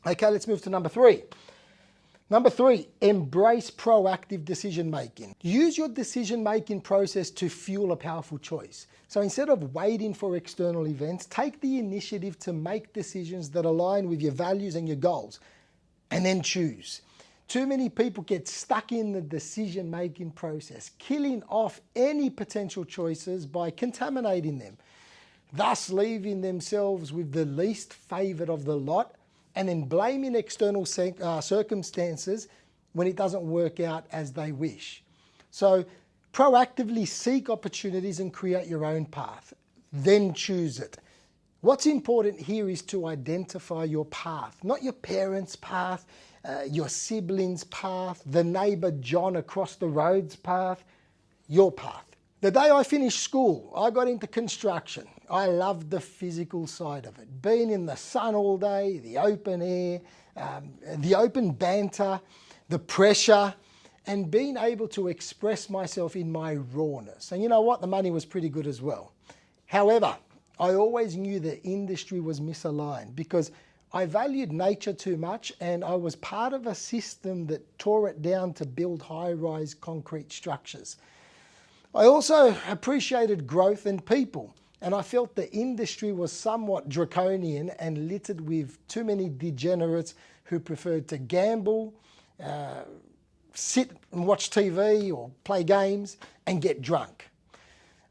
Okay, let's move to number 3. Number 3, embrace proactive decision making. Use your decision making process to fuel a powerful choice. So instead of waiting for external events, take the initiative to make decisions that align with your values and your goals, and then choose. Too many people get stuck in the decision making process, killing off any potential choices by contaminating them, thus leaving themselves with the least favored of the lot, and then blaming external circumstances when it doesn't work out as they wish. So proactively seek opportunities and create your own path, then choose it. What's important here is to identify your path, not your parents' path, your siblings' path, the neighbor John across the road's path, your path. The day I finished school, I got into construction. I loved the physical side of it. Being in the sun all day, the open air, the open banter, the pressure, and being able to express myself in my rawness. And you know what? The money was pretty good as well. However, I always knew the industry was misaligned because I valued nature too much, and I was part of a system that tore it down to build high-rise concrete structures. I also appreciated growth and people, and I felt the industry was somewhat draconian and littered with too many degenerates who preferred to gamble, sit and watch TV or play games and get drunk.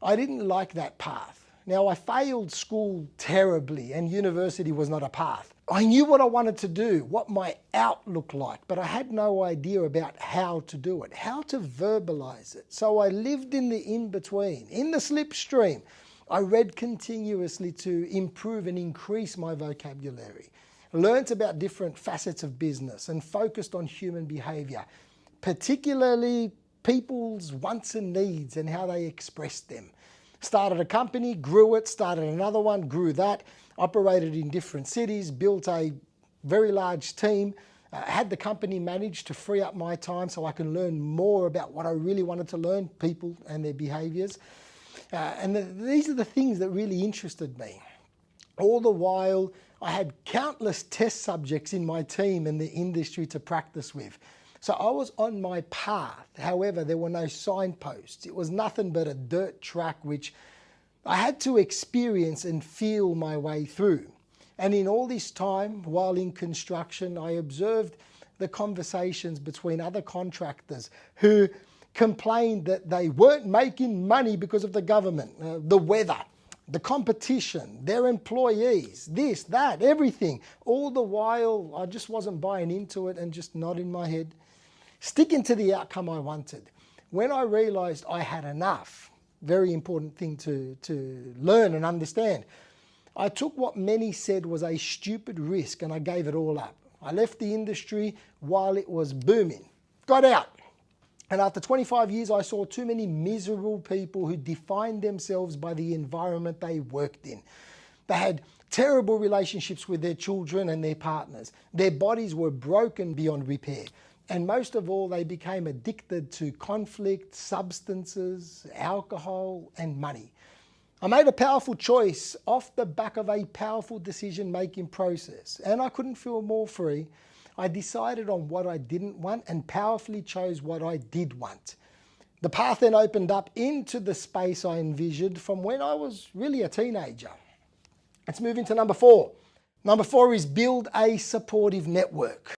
I didn't like that path. Now, I failed school terribly, and university was not a path. I knew what I wanted to do, what my out looked like, but I had no idea about how to do it, how to verbalize it. So I lived in the in-between, in the slipstream. I read continuously to improve and increase my vocabulary, learnt about different facets of business and focused on human behavior, particularly people's wants and needs and how they expressed them. Started a company, grew it, started another one, grew that, operated in different cities, built a very large team, had the company managed to free up my time so I can learn more about what I really wanted to learn, people and their behaviors. These are the things that really interested me. All the while, I had countless test subjects in my team and the industry to practice with. So I was on my path. However, there were no signposts. It was nothing but a dirt track which I had to experience and feel my way through. And in all this time, while in construction, I observed the conversations between other contractors who complained that they weren't making money because of the government, the weather, the competition, their employees, this, that, everything. All the while, I just wasn't buying into it and just nodding my head, sticking to the outcome I wanted. When I realized I had enough, very important thing to learn and understand, I took what many said was a stupid risk and I gave it all up. I left the industry while it was booming, got out. And after 25 years, I saw too many miserable people who defined themselves by the environment they worked in. They had terrible relationships with their children and their partners. Their bodies were broken beyond repair. And most of all, they became addicted to conflict, substances, alcohol, and money. I made a powerful choice off the back of a powerful decision-making process, and I couldn't feel more free. I decided on what I didn't want and powerfully chose what I did want. The path then opened up into the space I envisioned from when I was really a teenager. Let's move into number 4. Number 4 is build a supportive network.